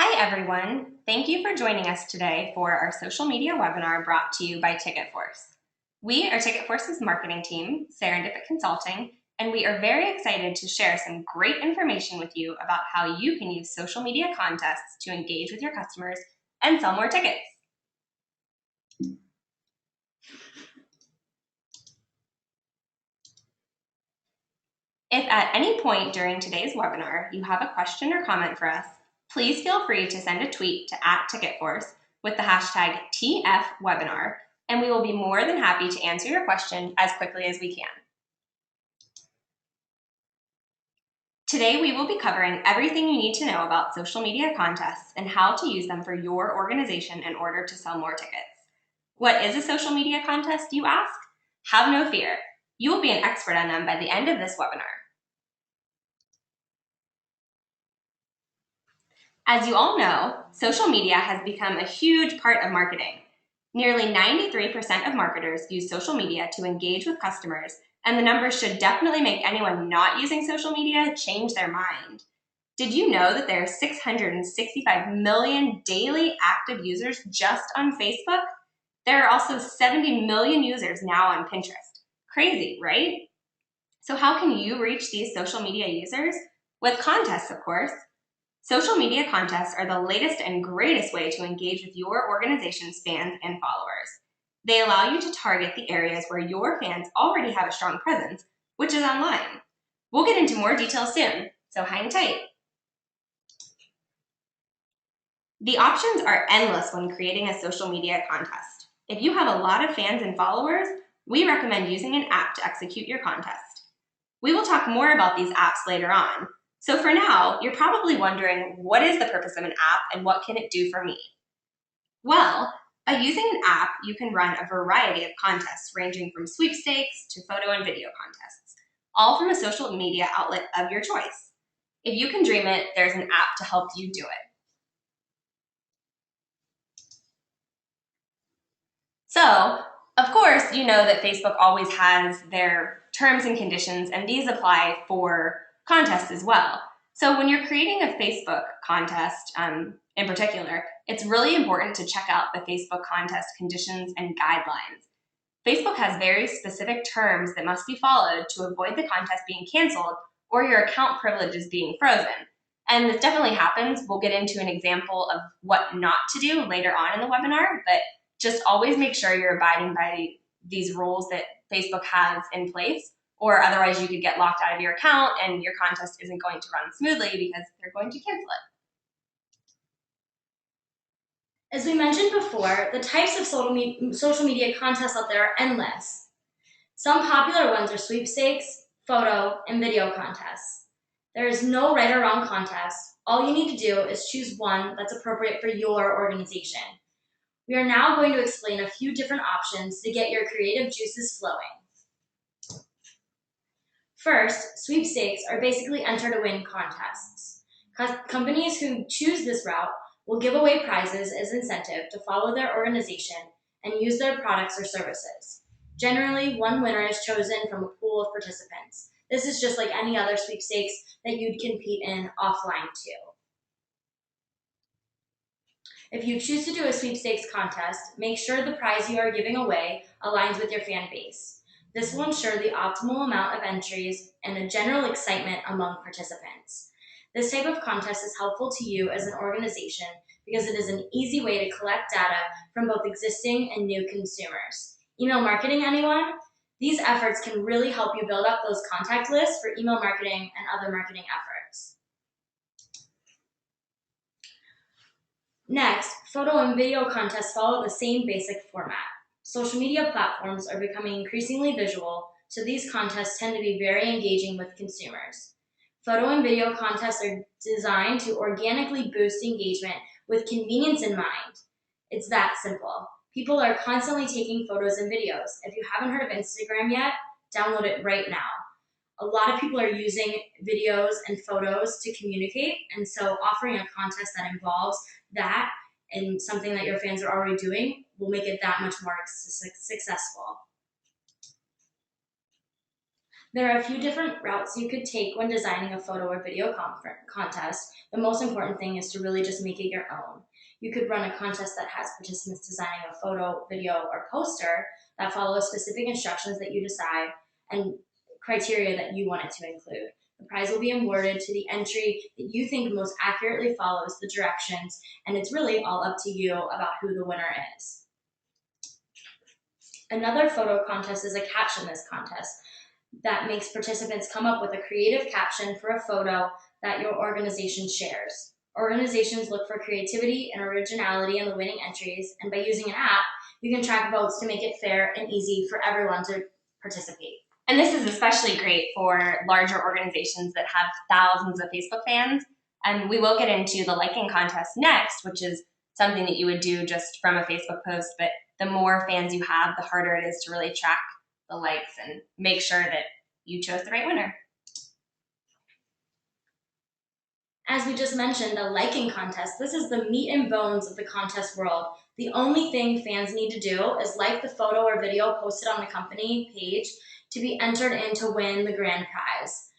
Hi everyone, thank you for joining us today for our social media webinar brought to you by TicketForce. We are TicketForce's marketing team, Serendipit Consulting, and we are very excited to share some great information with you about how you can use social media contests to engage with your customers and sell more tickets. If at any point during today's webinar you have a question or comment for us, please feel free to send a tweet to @TicketForce with the hashtag TFWebinar, and we will be more than happy to answer your question as quickly as we can. Today we will be covering everything you need to know about social media contests and how to use them for your organization in order to sell more tickets. What is a social media contest, you ask? Have no fear. You will be an expert on them by the end of this webinar. As you all know, social media has become a huge part of marketing. Nearly 93% of marketers use social media to engage with customers, and the numbers should definitely make anyone not using social media change their mind. Did you know that there are 665 million daily active users just on Facebook? There are also 70 million users now on Pinterest. Crazy, right? So how can you reach these social media users? With contests, of course. Social media contests are the latest and greatest way to engage with your organization's fans and followers. They allow you to target the areas where your fans already have a strong presence, which is online. We'll get into more details soon, so hang tight. The options are endless when creating a social media contest. If you have a lot of fans and followers, we recommend using an app to execute your contest. We will talk more about these apps later on. So for now, you're probably wondering, what is the purpose of an app and what can it do for me? Well, by using an app, you can run a variety of contests ranging from sweepstakes to photo and video contests, all from a social media outlet of your choice. If you can dream it, there's an app to help you do it. So, of course, you know that Facebook always has their terms and conditions, and these apply for contests as well. So when you're creating a Facebook contest in particular, it's really important to check out the Facebook contest conditions and guidelines. Facebook has very specific terms that must be followed to avoid the contest being canceled or your account privileges being frozen. And this definitely happens. We'll get into an example of what not to do later on in the webinar, but just always make sure you're abiding by these rules that Facebook has in place, or otherwise you could get locked out of your account and your contest isn't going to run smoothly because they're going to cancel it. As we mentioned before, the types of social media contests out there are endless. Some popular ones are sweepstakes, photo, and video contests. There is no right or wrong contest. All you need to do is choose one that's appropriate for your organization. We are now going to explain a few different options to get your creative juices flowing. First, sweepstakes are basically enter to win contests. Companies who choose this route will give away prizes as incentive to follow their organization and use their products or services. Generally, one winner is chosen from a pool of participants. This is just like any other sweepstakes that you'd compete in offline too. If you choose to do a sweepstakes contest, make sure the prize you are giving away aligns with your fan base. This will ensure the optimal amount of entries and a general excitement among participants. This type of contest is helpful to you as an organization because it is an easy way to collect data from both existing and new consumers. Email marketing, anyone? These efforts can really help you build up those contact lists for email marketing and other marketing efforts. Next, photo and video contests follow the same basic format. Social media platforms are becoming increasingly visual, so these contests tend to be very engaging with consumers. Photo and video contests are designed to organically boost engagement with convenience in mind. It's that simple. People are constantly taking photos and videos. If you haven't heard of Instagram yet, download it right now. A lot of people are using videos and photos to communicate, and so offering a contest that involves that and something that your fans are already doing will make it that much more successful. There are a few different routes you could take when designing a photo or video contest. The most important thing is to really just make it your own. You could run a contest that has participants designing a photo, video, or poster that follows specific instructions that you decide and criteria that you want it to include. The prize will be awarded to the entry that you think most accurately follows the directions, and it's really all up to you about who the winner is. Another photo contest is a captionless contest that makes participants come up with a creative caption for a photo that your organization shares. Organizations look for creativity and originality in the winning entries, and by using an app, you can track votes to make it fair and easy for everyone to participate. And this is especially great for larger organizations that have thousands of Facebook fans. And we will get into the liking contest next, which is something that you would do just from a Facebook post. But the more fans you have, the harder it is to really track the likes and make sure that you chose the right winner. As we just mentioned, the liking contest, this is the meat and bones of the contest world. The only thing fans need to do is like the photo or video posted on the company page to be entered in to win the grand prize.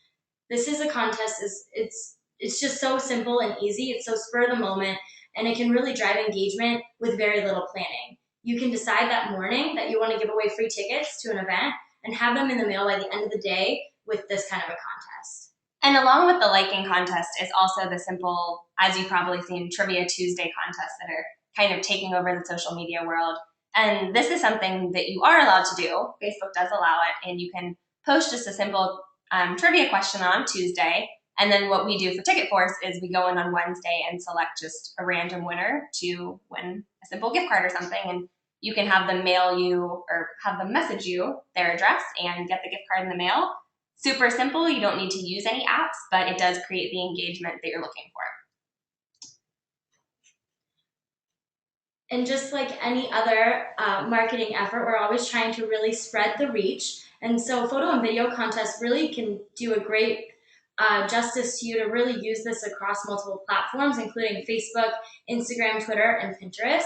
This is a contest, it's just so simple and easy, it's so spur of the moment, and it can really drive engagement with very little planning. You can decide that morning that you want to give away free tickets to an event and have them in the mail by the end of the day with this kind of a contest. And along with the liking contest is also the simple, as you've probably seen, Trivia Tuesday contests that are kind of taking over the social media world. And this is something that you are allowed to do. Facebook does allow it, and you can post just a simple trivia question on Tuesday. And then what we do for TicketForce is we go in on Wednesday and select just a random winner to win a simple gift card or something. And you can have them mail you or have them message you their address and get the gift card in the mail. Super simple. You don't need to use any apps, but it does create the engagement that you're looking for. And just like any other marketing effort, we're always trying to really spread the reach. And so photo and video contests really can do a great justice to you to really use this across multiple platforms, including Facebook, Instagram, Twitter, and Pinterest.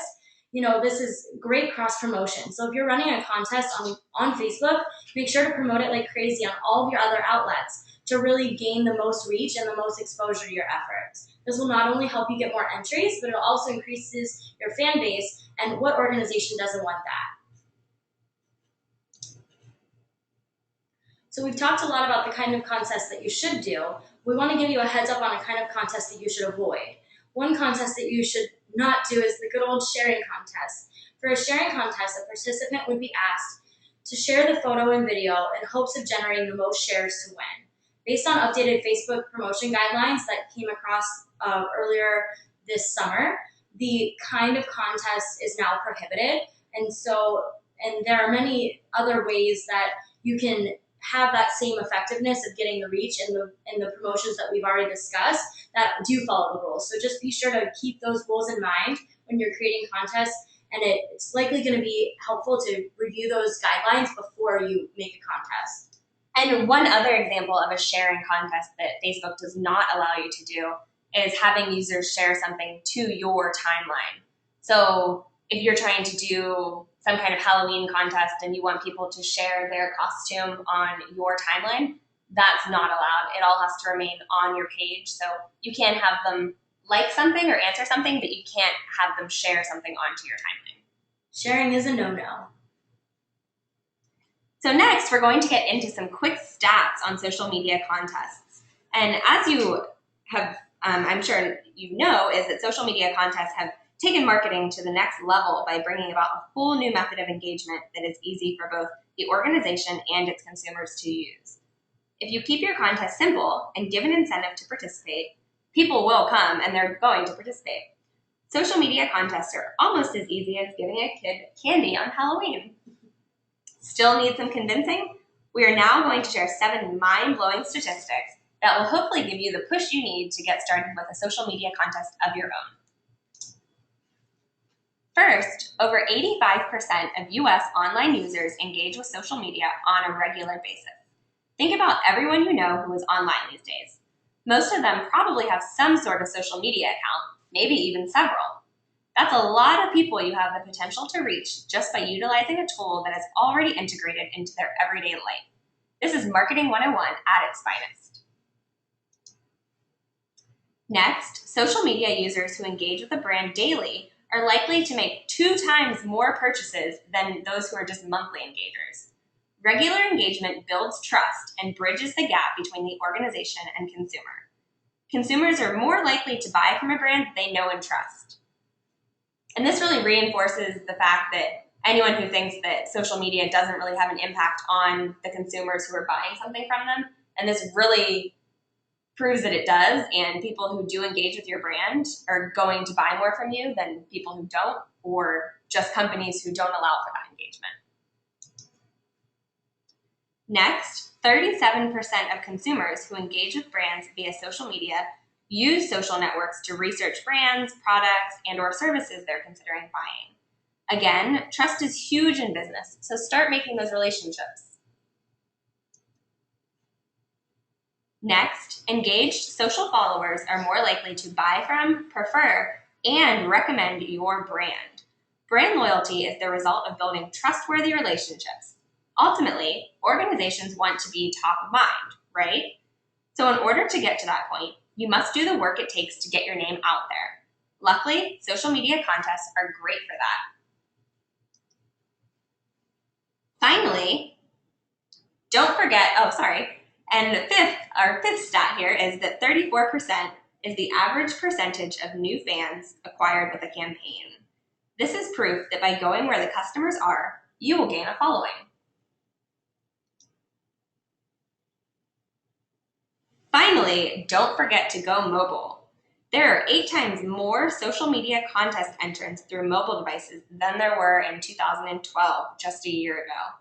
You know, this is great cross promotion. So if you're running a contest on Facebook, make sure to promote it like crazy on all of your other outlets to really gain the most reach and the most exposure to your efforts. This will not only help you get more entries, but it also increases your fan base, and what organization doesn't want that? So we've talked a lot about the kind of contest that you should do. We want to give you a heads up on a kind of contest that you should avoid. One contest that you should not do is the good old sharing contest. For a sharing contest, a participant would be asked to share the photo and video in hopes of generating the most shares to win. Based on updated Facebook promotion guidelines that came across earlier this summer, the kind of contest is now prohibited. And there are many other ways that you can have that same effectiveness of getting the reach and the promotions that we've already discussed that do follow the rules. So just be sure to keep those rules in mind when you're creating contests, and it's likely going to be helpful to review those guidelines before you make a contest. And one other example of a sharing contest that Facebook does not allow you to do is having users share something to your timeline. So if you're trying to do some kind of Halloween contest and you want people to share their costume on your timeline, that's not allowed. It all has to remain on your page. So you can have them like something or answer something, but you can't have them share something onto your timeline. Sharing is a no-no. So next, we're going to get into some quick stats on social media contests. And as you have, I'm sure you know, is that social media contests have taken marketing to the next level by bringing about a whole new method of engagement that is easy for both the organization and its consumers to use. If you keep your contest simple and give an incentive to participate, people will come and they're going to participate. Social media contests are almost as easy as giving a kid candy on Halloween. Still need some convincing? We are now going to share 7 mind-blowing statistics that will hopefully give you the push you need to get started with a social media contest of your own. First, over 85% of US online users engage with social media on a regular basis. Think about everyone you know who is online these days. Most of them probably have some sort of social media account, maybe even several. That's a lot of people you have the potential to reach just by utilizing a tool that is already integrated into their everyday life. This is Marketing 101 at its finest. Next, social media users who engage with a brand daily are likely to make 2 times more purchases than those who are just monthly engagers. Regular engagement builds trust and bridges the gap between the organization and consumer. Consumers are more likely to buy from a brand they know and trust. And this really reinforces the fact that anyone who thinks that social media doesn't really have an impact on the consumers who are buying something from them, and this really proves that it does, and people who do engage with your brand are going to buy more from you than people who don't, or just companies who don't allow for that engagement. Next, 37% of consumers who engage with brands via social media use social networks to research brands, products, and/or services they're considering buying. Again, trust is huge in business, so start making those relationships. Next, engaged social followers are more likely to buy from, prefer, and recommend your brand. Brand loyalty is the result of building trustworthy relationships. Ultimately, organizations want to be top of mind, right? So in order to get to that point, you must do the work it takes to get your name out there. Luckily, social media contests are great for that. Finally, don't forget, and our fifth stat here is that 34% is the average percentage of new fans acquired with a campaign. This is proof that by going where the customers are, you will gain a following. Finally, don't forget to go mobile. There are 8 times more social media contest entrants through mobile devices than there were in 2012, just a year ago.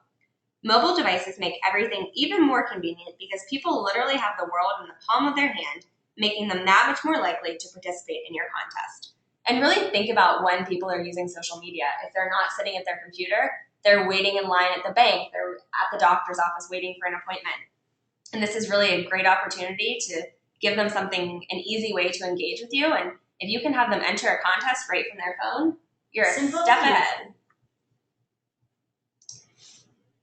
Mobile devices make everything even more convenient because people literally have the world in the palm of their hand, making them that much more likely to participate in your contest. And really think about when people are using social media. If they're not sitting at their computer, they're waiting in line at the bank, they're at the doctor's office waiting for an appointment. And this is really a great opportunity to give them something, an easy way to engage with you. And if you can have them enter a contest right from their phone, you're a step ahead.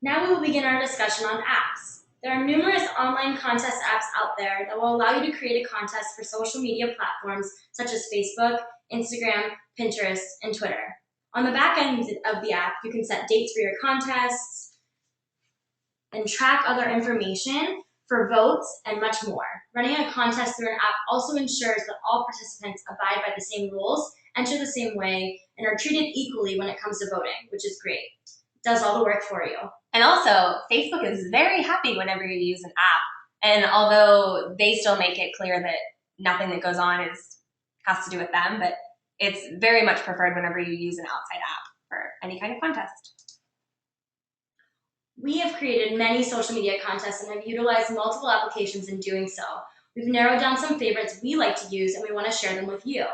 Now we will begin our discussion on apps. There are numerous online contest apps out there that will allow you to create a contest for social media platforms such as Facebook, Instagram, Pinterest, and Twitter. On the back end of the app, you can set dates for your contests and track other information for votes and much more. Running a contest through an app also ensures that all participants abide by the same rules, enter the same way, and are treated equally when it comes to voting, which is great. It does all the work for you. And also, Facebook is very happy whenever you use an app. And although they still make it clear that nothing that goes on has to do with them, but it's very much preferred whenever you use an outside app for any kind of contest. We have created many social media contests and have utilized multiple applications in doing so. We've narrowed down some favorites we like to use and we want to share them with you.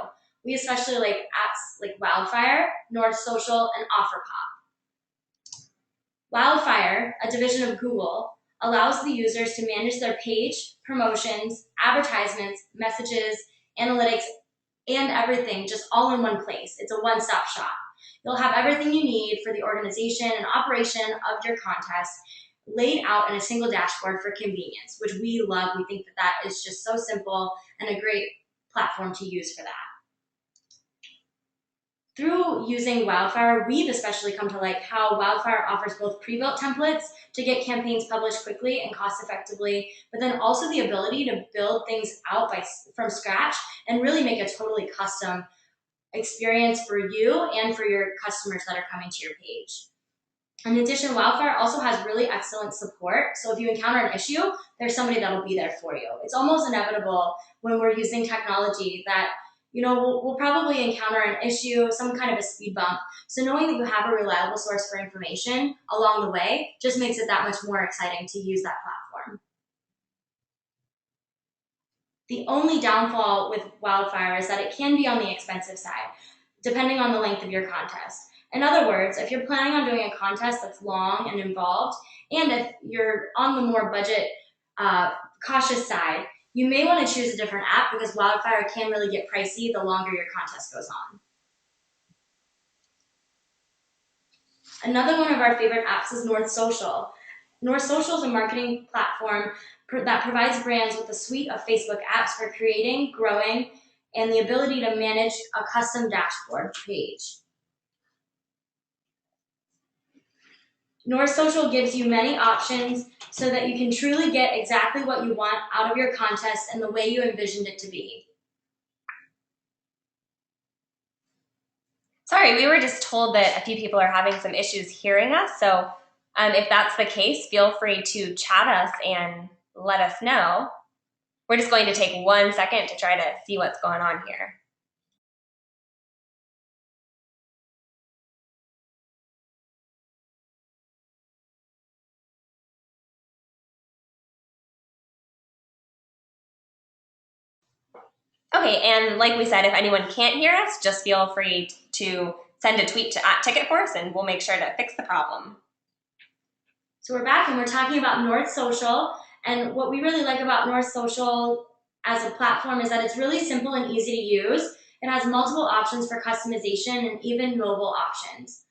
We especially like apps like Wildfire, North Social, and OfferPop. Wildfire, a division of Google, allows the users to manage their page, promotions, advertisements, messages, analytics, and everything just all in one place. It's a one-stop shop. You'll have everything you need for the organization and operation of your contest laid out in a single dashboard for convenience, which we love. We think that that is just so simple and a great platform to use for that. Through using Wildfire, we've especially come to like how Wildfire offers both pre-built templates to get campaigns published quickly and cost-effectively, but then also the ability to build things out from scratch and really make a totally custom experience for you and for your customers that are coming to your page. In addition, Wildfire also has really excellent support. So if you encounter an issue, there's somebody that'll be there for you. It's almost inevitable when we're using technology that we'll probably encounter an issue, some kind of a speed bump. So knowing that you have a reliable source for information along the way just makes it that much more exciting to use that platform. The only downfall with Wildfire is that it can be on the expensive side, depending on the length of your contest. In other words, if you're planning on doing a contest that's long and involved, and if you're on the more budget cautious side, you may want to choose a different app because Wildfire can really get pricey the longer your contest goes on. Another one of our favorite apps is North Social. North Social is a marketing platform that provides brands with a suite of Facebook apps for creating, growing, and the ability to manage a custom dashboard page. North Social gives you many options so that you can truly get exactly what you want out of your contest and the way you envisioned it to be. Sorry, we were just told that a few people are having some issues hearing us, so if that's the case, feel free to chat us and let us know. We're just going to take 1 second to try to see what's going on here. Okay, and like we said, if anyone can't hear us, just feel free to send a tweet to @TicketForce and we'll make sure to fix the problem. So we're back and we're talking about North Social, and what we really like about North Social as a platform is that it's really simple and easy to use. It has multiple options for customization and even mobile options.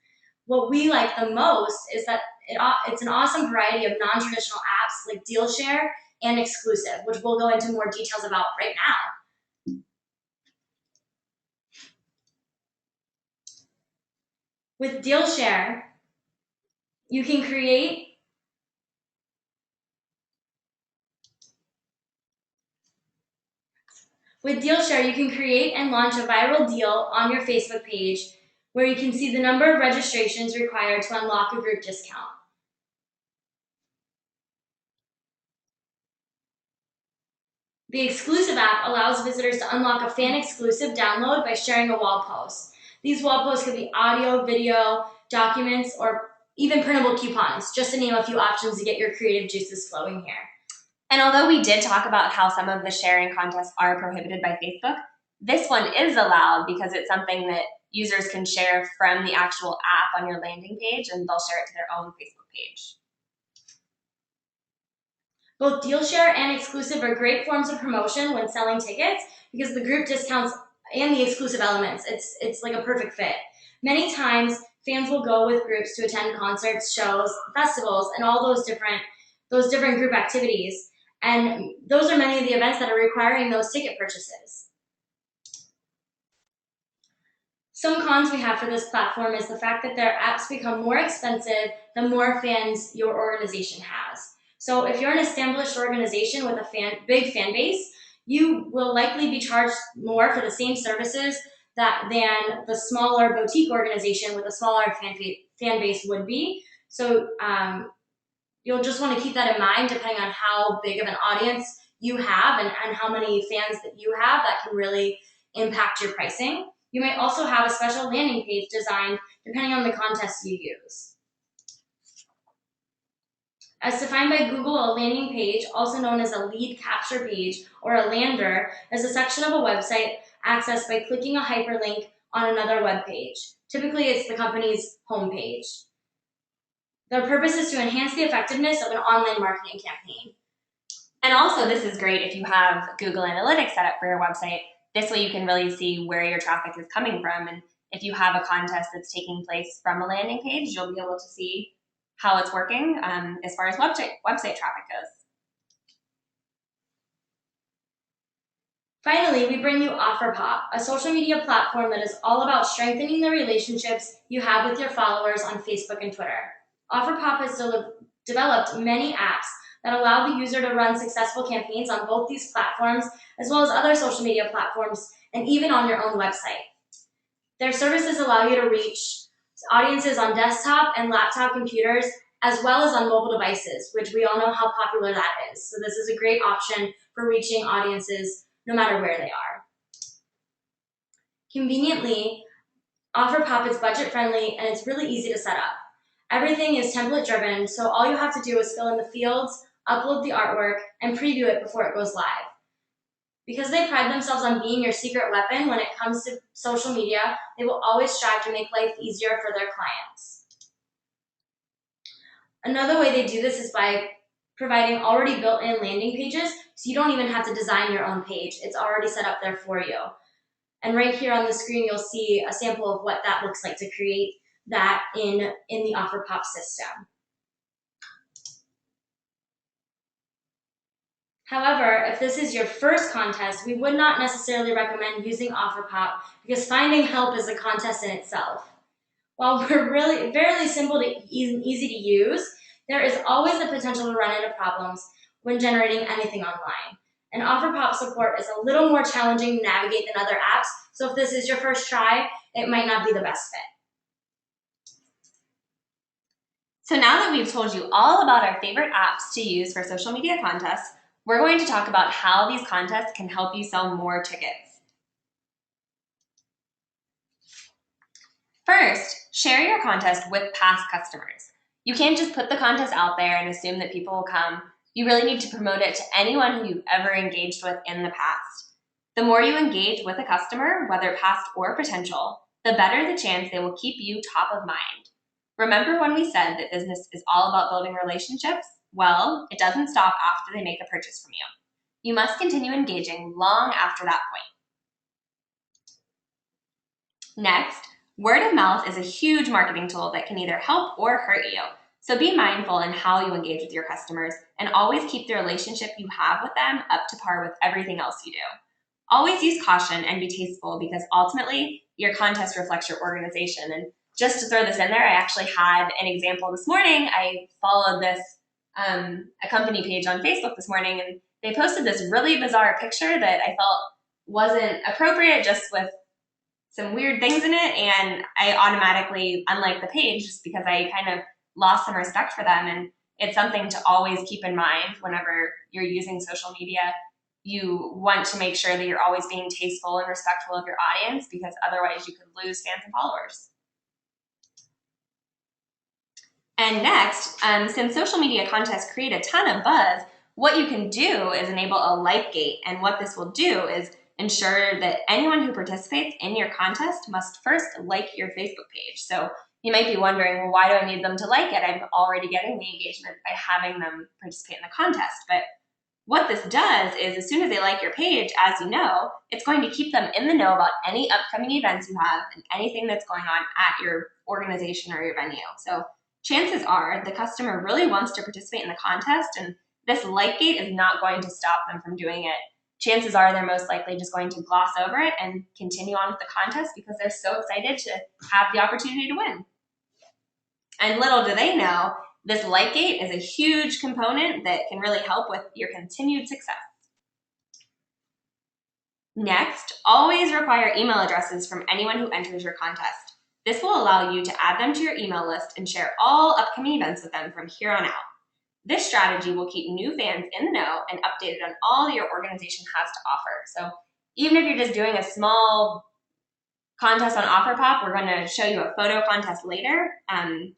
What we like the most is that it's an awesome variety of non-traditional apps like DealShare and Exclusive, which we'll go into more details about right now. With DealShare, you can create With DealShare, you can create and launch a viral deal on your Facebook page where you can see the number of registrations required to unlock a group discount. The Exclusive app allows visitors to unlock a fan-exclusive download by sharing a wall post. These wall posts could be audio, video, documents, or even printable coupons, just to name a few options to get your creative juices flowing here. And although we did talk about how some of the sharing contests are prohibited by Facebook, this one is allowed because it's something that users can share from the actual app on your landing page, and they'll share it to their own Facebook page. Both DealShare and Exclusive are great forms of promotion when selling tickets because the group discounts and the exclusive elements, it's like a perfect fit. Many times, fans will go with groups to attend concerts, shows, festivals, and all those different group activities. And those are many of the events that are requiring those ticket purchases. Some cons we have for this platform is the fact that their apps become more expensive the more fans your organization has. So if you're an established organization with a big fan base, you will likely be charged more for the same services than the smaller boutique organization with a smaller fan base would be. So you'll just want to keep that in mind depending on how big of an audience you have and how many fans that you have. That can really impact your pricing. You might also have a special landing page designed depending on the contest you use. As defined by Google, a landing page, also known as a lead capture page or a lander, is a section of a website accessed by clicking a hyperlink on another web page. Typically, it's the company's homepage. Their purpose is to enhance the effectiveness of an online marketing campaign. And also, this is great if you have Google Analytics set up for your website. This way you can really see where your traffic is coming from. And if you have a contest that's taking place from a landing page, you'll be able to see how it's working as far as website traffic goes. Finally, we bring you OfferPop, a social media platform that is all about strengthening the relationships you have with your followers on Facebook and Twitter. OfferPop has developed many apps that allow the user to run successful campaigns on both these platforms, as well as other social media platforms, and even on your own website. Their services allow you to reach audiences on desktop and laptop computers, as well as on mobile devices, which we all know how popular that is. So this is a great option for reaching audiences no matter where they are. Conveniently, OfferPop is budget-friendly and it's really easy to set up. Everything is template-driven, so all you have to do is fill in the fields, upload the artwork, and preview it before it goes live. Because they pride themselves on being your secret weapon when it comes to social media, they will always strive to make life easier for their clients. Another way they do this is by providing already built-in landing pages, so you don't even have to design your own page. It's already set up there for you. And right here on the screen, you'll see a sample of what that looks like to create that in the OfferPop system. However, if this is your first contest, we would not necessarily recommend using OfferPop because finding help is a contest in itself. While we're really fairly simple to easy to use, there is always the potential to run into problems when generating anything online. And OfferPop support is a little more challenging to navigate than other apps, so if this is your first try, it might not be the best fit. So now that we've told you all about our favorite apps to use for social media contests, we're going to talk about how these contests can help you sell more tickets. First, share your contest with past customers. You can't just put the contest out there and assume that people will come. You really need to promote it to anyone who you've ever engaged with in the past. The more you engage with a customer, whether past or potential, the better the chance they will keep you top of mind. Remember when we said that business is all about building relationships? Well, it doesn't stop after they make a purchase from you. You must continue engaging long after that point. Next, word of mouth is a huge marketing tool that can either help or hurt you. So be mindful in how you engage with your customers and always keep the relationship you have with them up to par with everything else you do. Always use caution and be tasteful because ultimately your contest reflects your organization. And just to throw this in there, I actually had an example this morning. I followed this a company page on Facebook this morning, and they posted this really bizarre picture that I felt wasn't appropriate, just with some weird things in it, and I automatically unliked the page just because I kind of lost some respect for them. And it's something to always keep in mind whenever you're using social media. You want to make sure that you're always being tasteful and respectful of your audience, because otherwise you could lose fans and followers. And next, since social media contests create a ton of buzz, what you can do is enable a like gate. And what this will do is ensure that anyone who participates in your contest must first like your Facebook page. So you might be wondering, well, why do I need them to like it? I'm already getting the engagement by having them participate in the contest. But what this does is, as soon as they like your page, as you know, it's going to keep them in the know about any upcoming events you have and anything that's going on at your organization or your venue. So chances are the customer really wants to participate in the contest, and this like gate is not going to stop them from doing it. Chances are they're most likely just going to gloss over it and continue on with the contest because they're so excited to have the opportunity to win. And little do they know, this like gate is a huge component that can really help with your continued success. Next, always require email addresses from anyone who enters your contest. This will allow you to add them to your email list and share all upcoming events with them from here on out. This strategy will keep new fans in the know and updated on all your organization has to offer. So even if you're just doing a small contest on OfferPop, we're going to show you a photo contest later.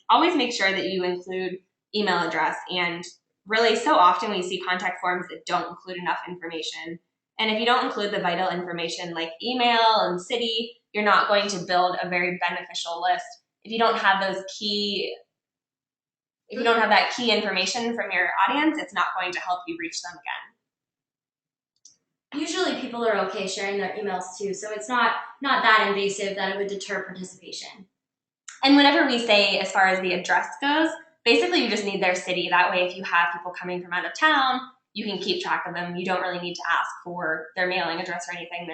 Always make sure that you include email address. And really, so often we see contact forms that don't include enough information. And if you don't include the vital information like email and city, you're not going to build a very beneficial list. If you don't have that key information from your audience, it's not going to help you reach them again. Usually people are okay sharing their emails too, so it's not that invasive that it would deter participation. And whenever we say, as far as the address goes, basically you just need their city. That way, if you have people coming from out of town, you can keep track of them. You don't really need to ask for their mailing address or anything.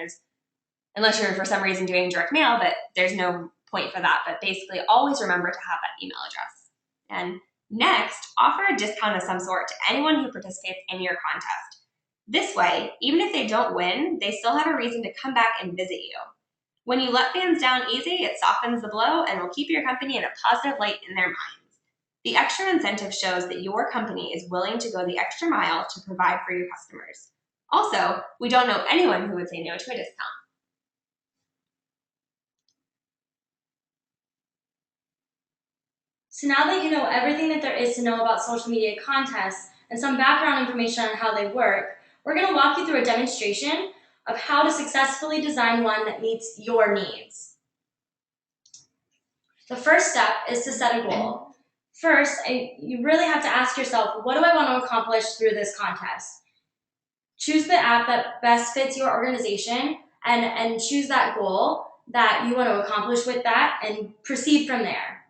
Unless you're for some reason doing direct mail, but there's no point for that. But basically, always remember to have that email address. And next, offer a discount of some sort to anyone who participates in your contest. This way, even if they don't win, they still have a reason to come back and visit you. When you let fans down easy, it softens the blow and will keep your company in a positive light in their minds. The extra incentive shows that your company is willing to go the extra mile to provide for your customers. Also, we don't know anyone who would say no to a discount. So now that you know everything that there is to know about social media contests and some background information on how they work, we're going to walk you through a demonstration of how to successfully design one that meets your needs. The first step is to set a goal. First, you really have to ask yourself, what do I want to accomplish through this contest? Choose the app that best fits your organization and choose that goal that you want to accomplish with that and proceed from there.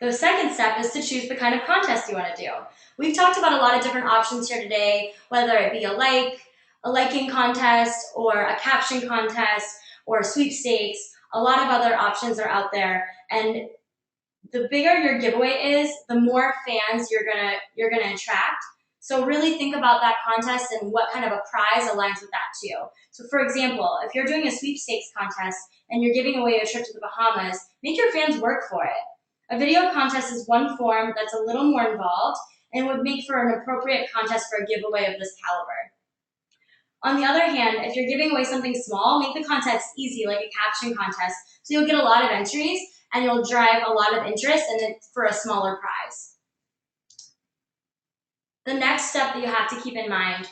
The second step is to choose the kind of contest you want to do. We've talked about a lot of different options here today, whether it be a liking contest, or a caption contest, or sweepstakes. A lot of other options are out there, and the bigger your giveaway is, the more fans you're gonna attract. So really think about that contest and what kind of a prize aligns with that too. So for example, if you're doing a sweepstakes contest and you're giving away a trip to the Bahamas, make your fans work for it. A video contest is one form that's a little more involved and would make for an appropriate contest for a giveaway of this caliber. On the other hand, if you're giving away something small, make the contest easy, like a caption contest, so you'll get a lot of entries and you'll drive a lot of interest and it's for a smaller prize. The next step that you have to keep in mind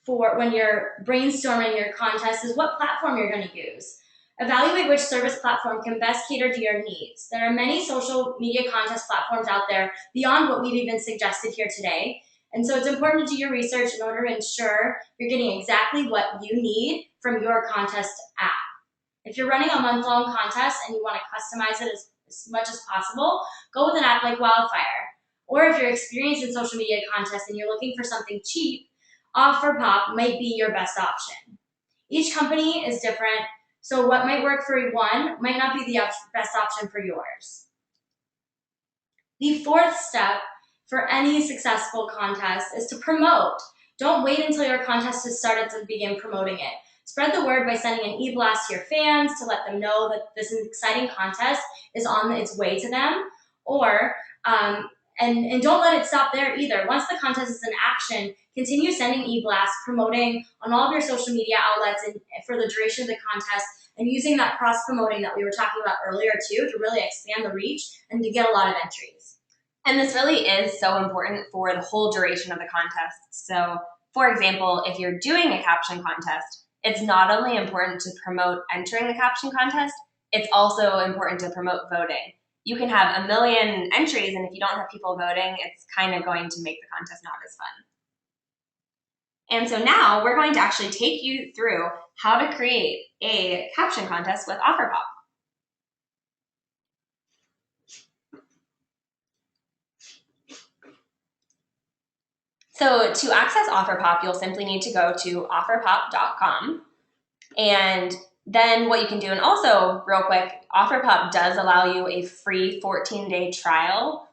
for when you're brainstorming your contest is what platform you're going to use. Evaluate which service platform can best cater to your needs. There are many social media contest platforms out there beyond what we've even suggested here today. And so it's important to do your research in order to ensure you're getting exactly what you need from your contest app. If you're running a month-long contest and you want to customize it as much as possible, go with an app like Wildfire. Or if you're experienced in social media contests and you're looking for something cheap, OfferPop might be your best option. Each company is different, so what might work for one might not be the best option for yours. The fourth step for any successful contest is to promote. Don't wait until your contest has started to begin promoting it. Spread the word by sending an e-blast to your fans to let them know that this exciting contest is on its way to them. Or, and don't let it stop there either. Once the contest is in action, continue sending e-blasts, promoting on all of your social media outlets and for the duration of the contest, and using that cross-promoting that we were talking about earlier too to really expand the reach and to get a lot of entries. And this really is so important for the whole duration of the contest. So, for example, if you're doing a caption contest, it's not only important to promote entering the caption contest, it's also important to promote voting. You can have 1 million entries, and if you don't have people voting, it's kind of going to make the contest not as fun. And so now we're going to actually take you through how to create a caption contest with OfferPop. So to access OfferPop, you'll simply need to go to offerpop.com. And then what you can do, and also real quick, OfferPop does allow you a free 14-day trial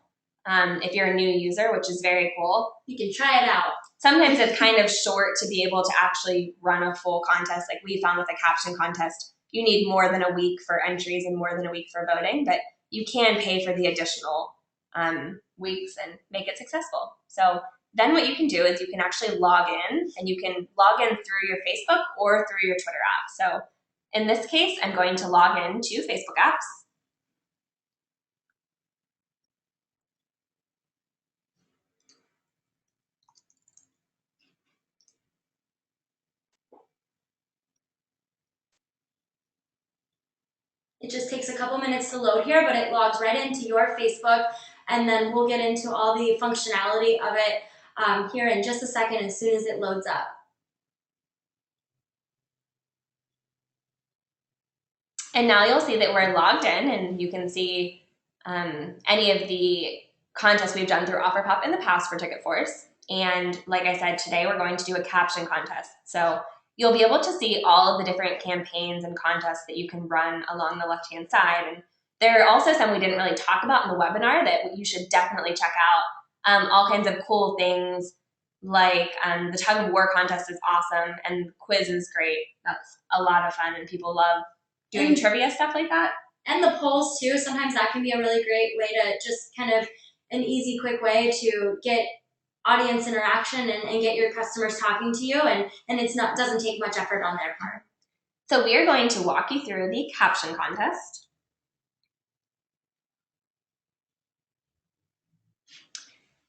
if you're a new user, which is very cool. You can try it out. Sometimes it's kind of short to be able to actually run a full contest. Like we found with a caption contest, you need more than a week for entries and more than a week for voting, but you can pay for the additional weeks and make it successful. So then what you can do is you can actually log in, and you can log in through your Facebook or through your Twitter app. So in this case, I'm going to log in to Facebook apps. It just takes a couple minutes to load here, but it logs right into your Facebook, and then we'll get into all the functionality of it here in just a second as soon as it loads up. And now you'll see that we're logged in, and you can see any of the contests we've done through OfferPop in the past for TicketForce. And like I said, today we're going to do a caption contest. So you'll be able to see all of the different campaigns and contests that you can run along the left-hand side. And there are also some we didn't really talk about in the webinar that you should definitely check out. All kinds of cool things like the tug of war contest is awesome, and quiz is great. That's a lot of fun, and people love doing trivia stuff like that. And the polls too, sometimes that can be a really great way to just kind of an easy, quick way to get audience interaction and get your customers talking to you, and it's not doesn't take much effort on their part. So we are going to walk you through the caption contest.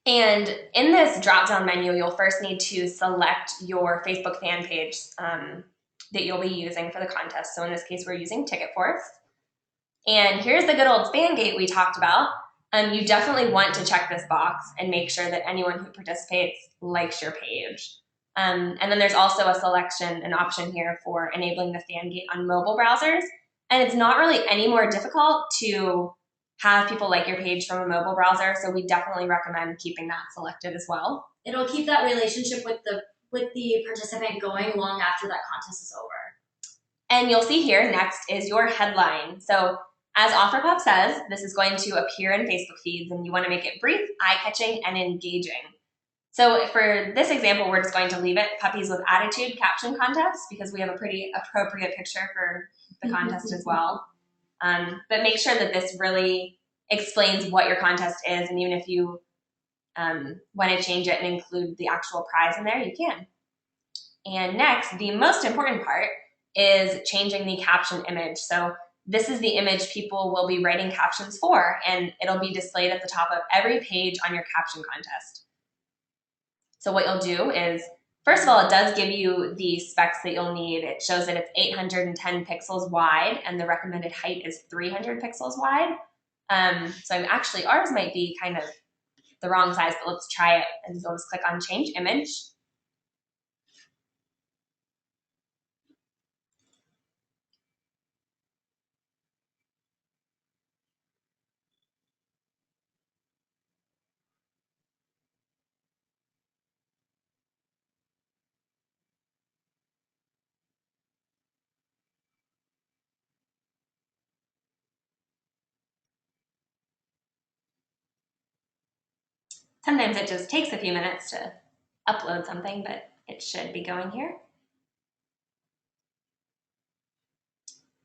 And in this drop-down menu, you'll first need to select your Facebook fan page that you'll be using for the contest. So in this case, we're using TicketForce. And here's the good old fan gate we talked about. You definitely want to check this box and make sure that anyone who participates likes your page. And then there's also a selection, an option here for enabling the fan gate on mobile browsers. And it's not really any more difficult to have people like your page from a mobile browser, so we definitely recommend keeping that selected as well. It'll keep that relationship with the participant going long after that contest is over. And you'll see here next is your headline. So as OfferPop says, this is going to appear in Facebook feeds, and you want to make it brief, eye-catching, and engaging. So for this example, we're just going to leave it Puppies with Attitude Caption Contest, because we have a pretty appropriate picture for the contest as well. But make sure that this really explains what your contest is, and even if you want to change it and include the actual prize in there, you can. And next, the most important part is changing the caption image. So this is the image people will be writing captions for, and it'll be displayed at the top of every page on your caption contest. So what you'll do is, first of all, it does give you the specs that you'll need. It shows that it's 810 pixels wide, and the recommended height is 300 pixels wide. So actually, ours might be kind of the wrong size, but let's try it. And so we'll just click on Change Image. Sometimes it just takes a few minutes to upload something, but it should be going here.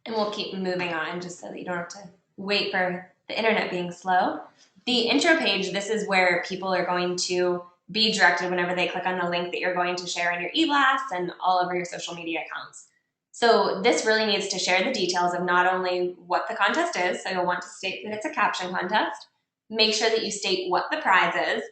And we'll keep moving on just so that you don't have to wait for the internet being slow. The intro page, this is where people are going to be directed whenever they click on the link that you're going to share in your e-blast and all over your social media accounts. So this really needs to share the details of not only what the contest is, so you'll want to state that it's a caption contest, make sure that you state what the prize is,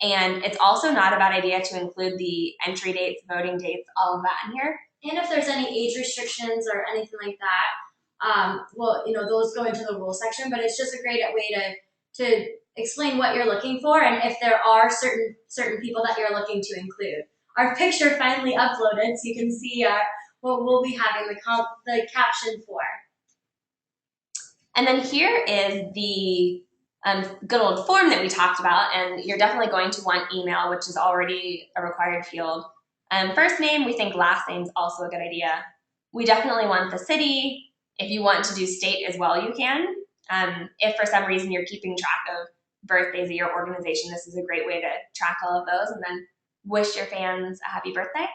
and it's also not a bad idea to include the entry dates, voting dates, all of that in here. And if there's any age restrictions or anything like that, well, those go into the rules section, but it's just a great way to explain what you're looking for and if there are certain people that you're looking to include. Our picture finally uploaded, so you can see what we'll be having the caption for. And then here is the good old form that we talked about, and you're definitely going to want email, which is already a required field. First name, we think last name is also a good idea. We definitely want the city. If you want to do state as well, you can. If for some reason you're keeping track of birthdays of your organization, this is a great way to track all of those and then wish your fans a happy birthday.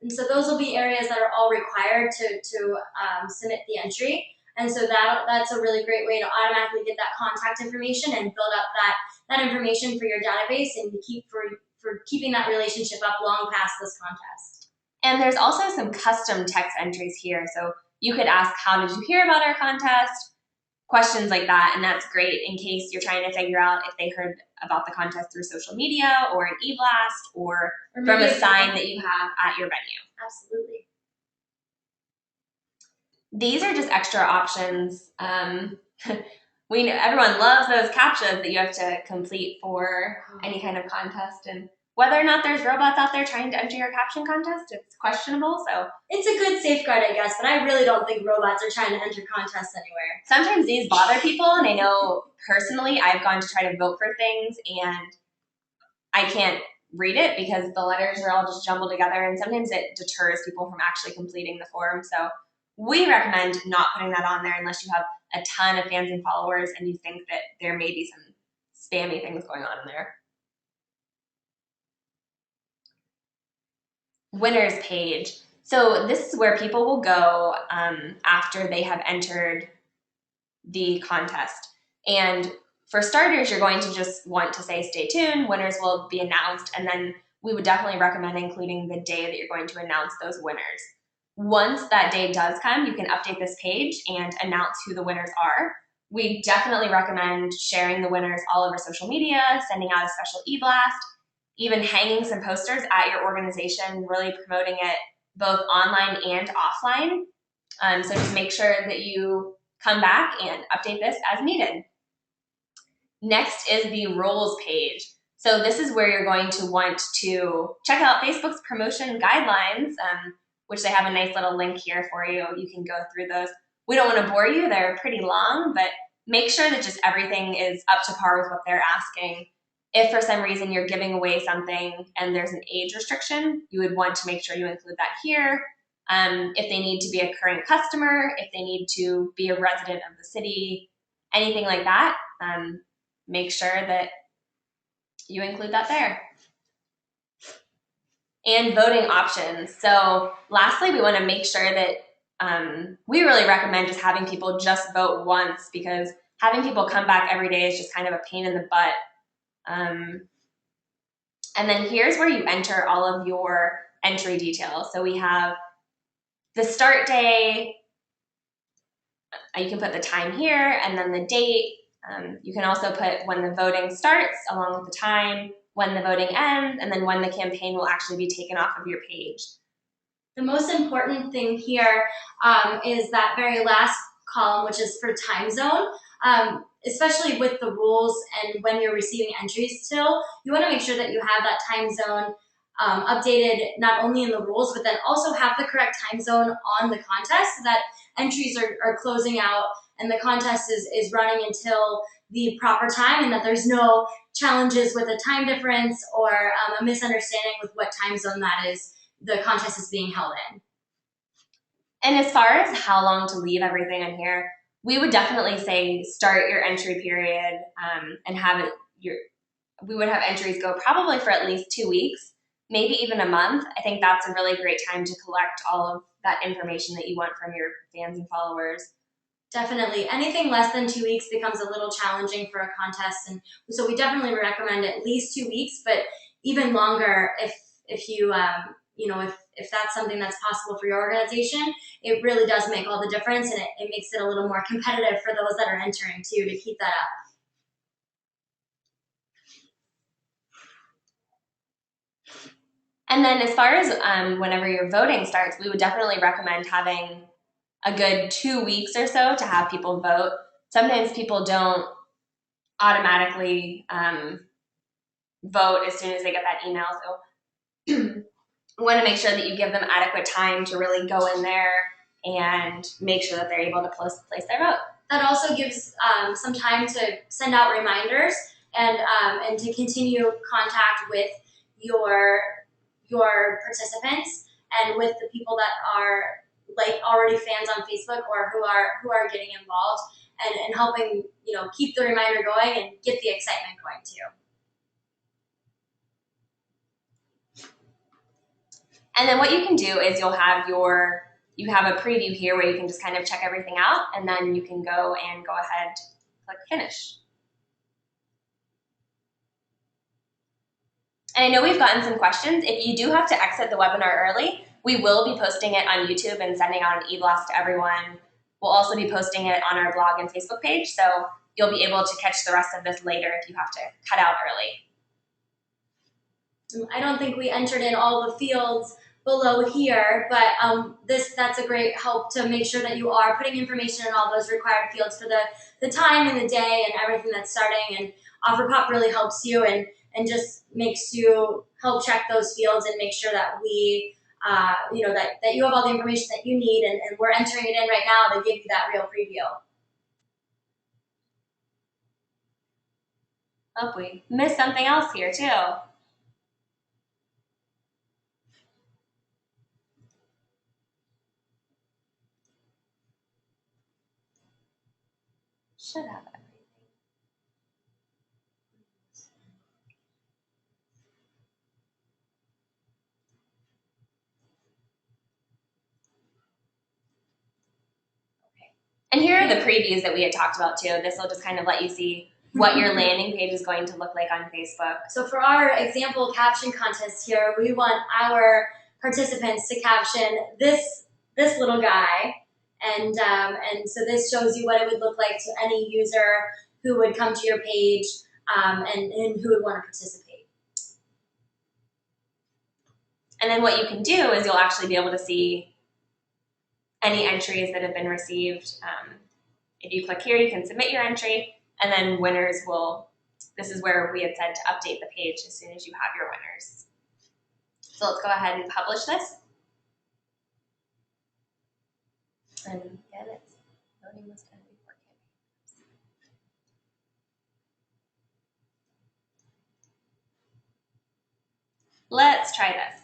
And so those will be areas that are all required to submit the entry. And so that's a really great way to automatically get that contact information and build up that information for your database and to keep for keeping that relationship up long past this contest. And there's also some custom text entries here. So you could ask, how did you hear about our contest? Questions like that, and that's great in case you're trying to figure out if they heard about the contest through social media or an e-blast or from a sign that you have at your venue. Absolutely. These are just extra options. We know everyone loves those CAPTCHAs that you have to complete for any kind of contest, and whether or not there's robots out there trying to enter your caption contest, it's questionable. So it's a good safeguard, I guess, but I really don't think robots are trying to enter contests anywhere. Sometimes these bother people, and I know personally I've gone to try to vote for things, and I can't read it because the letters are all just jumbled together, and sometimes it deters people from actually completing the form. So we recommend not putting that on there unless you have a ton of fans and followers and you think that there may be some spammy things going on in there. Winners page. So this is where people will go after they have entered the contest. And for starters, you're going to just want to say stay tuned, winners will be announced, and then we would definitely recommend including the day that you're going to announce those winners. Once that day does come, you can update this page and announce who the winners are. We definitely recommend sharing the winners all over social media, sending out a special e-blast, even hanging some posters at your organization, really promoting it both online and offline. So just make sure that you come back and update this as needed. Next is the roles page. So this is where you're going to want to check out Facebook's promotion guidelines, which they have a nice little link here for you. You can go through those. We don't want to bore you. They're pretty long, but make sure that just everything is up to par with what they're asking. If for some reason you're giving away something and there's an age restriction, you would want to make sure you include that here. If they need to be a current customer, if they need to be a resident of the city, anything like that, make sure that you include that there. And voting options. So lastly, we want to make sure that we really recommend just having people just vote once, because having people come back every day is just kind of a pain in the butt. And then here's where you enter all of your entry details. So we have the start day. You can put the time here, and then the date. You can also put when the voting starts along with the time, when the voting ends, and then when the campaign will actually be taken off of your page. The most important thing here is that very last column, which is for time zone. Especially with the rules and when you're receiving entries still, you want to make sure that you have that time zone updated not only in the rules, but then also have the correct time zone on the contest so that entries are closing out and the contest is running until the proper time, and that there's no challenges with a time difference or a misunderstanding with what time zone that is the contest is being held in. And as far as how long to leave everything in here, we would definitely say start your entry period and have it. We would have entries go probably for at least 2 weeks, maybe even a month. I think that's a really great time to collect all of that information that you want from your fans and followers. Definitely. Anything less than 2 weeks becomes a little challenging for a contest, and so we definitely recommend at least 2 weeks, but even longer if you if that's something that's possible for your organization. It really does make all the difference, and it makes it a little more competitive for those that are entering too, to keep that up. And then as far as whenever your voting starts, we would definitely recommend having a good 2 weeks or so to have people vote. Sometimes people don't automatically vote as soon as they get that email. So we want to make sure that you give them adequate time to really go in there and make sure that they're able to place their vote. That also gives some time to send out reminders and to continue contact with your participants and with the people that are like already fans on Facebook or who are getting involved and helping keep the reminder going and get the excitement going too. And then what you can do is you have a preview here where you can just kind of check everything out, and then you can go ahead, click finish. And I know we've gotten some questions. If you do have to exit the webinar early, we will be posting it on YouTube and sending out an e-blast to everyone. We'll also be posting it on our blog and Facebook page, so you'll be able to catch the rest of this later if you have to cut out early. I don't think we entered in all the fields below here, but that's a great help to make sure that you are putting information in all those required fields for the time and the day and everything that's starting. And OfferPop really helps you and just makes you help check those fields and make sure that we, that you have all the information that you need, and we're entering it in right now to give you that real preview. Oh, we missed something else here too. Should have everything. Okay. And here are the previews that we had talked about too. This will just kind of let you see what your landing page is going to look like on Facebook. So for our example caption contest here, we want our participants to caption this little guy. And so this shows you what it would look like to any user who would come to your page and who would want to participate. And then what you can do is you'll actually be able to see any entries that have been received. If you click here, you can submit your entry, and then winners this is where we had said to update the page as soon as you have your winners. So let's go ahead and publish this. And again, it's voting must end before campaign. Let's try this.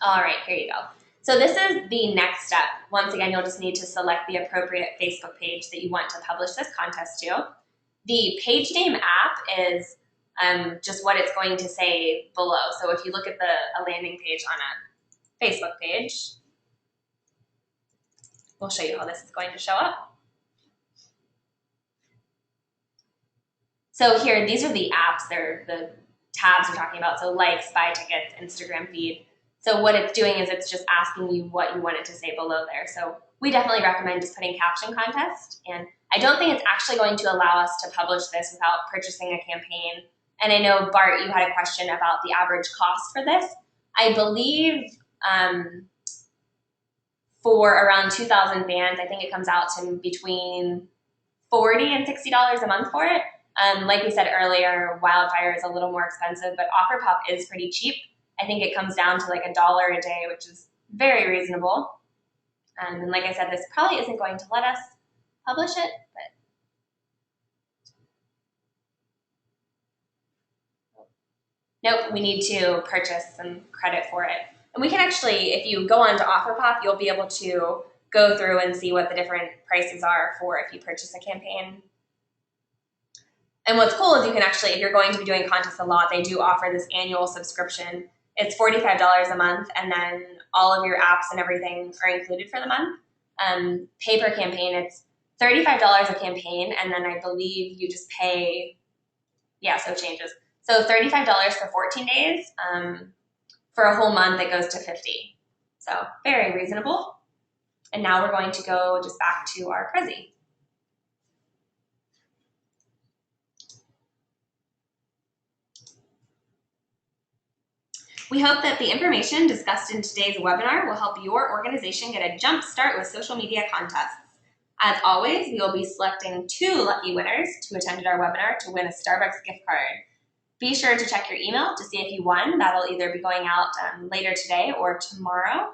All right, here you go. So this is the next step. Once again, you'll just need to select the appropriate Facebook page that you want to publish this contest to. The page name app is just what it's going to say below. So if you look at a landing page on a Facebook page, we'll show you how this is going to show up. So here, these are the apps. They're the tabs we're talking about. So likes, buy tickets, Instagram feed. So what it's doing is it's just asking you what you want it to say below there. So we definitely recommend just putting caption contest. And I don't think it's actually going to allow us to publish this without purchasing a campaign. And I know, Bart, you had a question about the average cost for this. I believe for around 2,000 fans, I think it comes out to between $40 and $60 a month for it. Like we said earlier, Wildfire is a little more expensive, but OfferPop is pretty cheap. I think it comes down to like $1 a day, which is very reasonable. And like I said, this probably isn't going to let us publish it, but nope, we need to purchase some credit for it. And we can actually, if you go on to OfferPop, you'll be able to go through and see what the different prices are for if you purchase a campaign. And what's cool is you can actually, if you're going to be doing contests a lot, they do offer this annual subscription. It's $45 a month, and then all of your apps and everything are included for the month. Pay per campaign, it's $35 a campaign, and then I believe you just pay, yeah, so it changes. So $35 for 14 days. For a whole month, it goes to $50. So very reasonable. And now we're going to go just back to our Prezi. We hope that the information discussed in today's webinar will help your organization get a jump start with social media contests. As always, we will be selecting 2 lucky winners to attend our webinar to win a Starbucks gift card. Be sure to check your email to see if you won. That'll either be going out later today or tomorrow.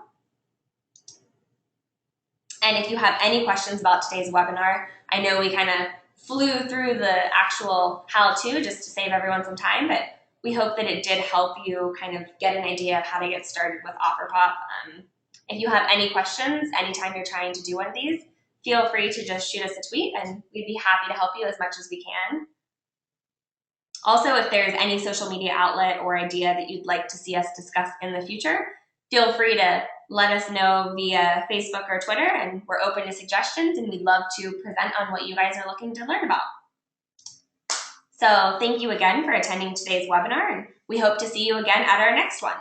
And if you have any questions about today's webinar, I know we kind of flew through the actual how-to just to save everyone some time, but we hope that it did help you kind of get an idea of how to get started with OfferPop. If you have any questions anytime you're trying to do one of these, feel free to just shoot us a tweet and we'd be happy to help you as much as we can. Also, if there's any social media outlet or idea that you'd like to see us discuss in the future, feel free to let us know via Facebook or Twitter, and we're open to suggestions, and we'd love to present on what you guys are looking to learn about. So thank you again for attending today's webinar, and we hope to see you again at our next one.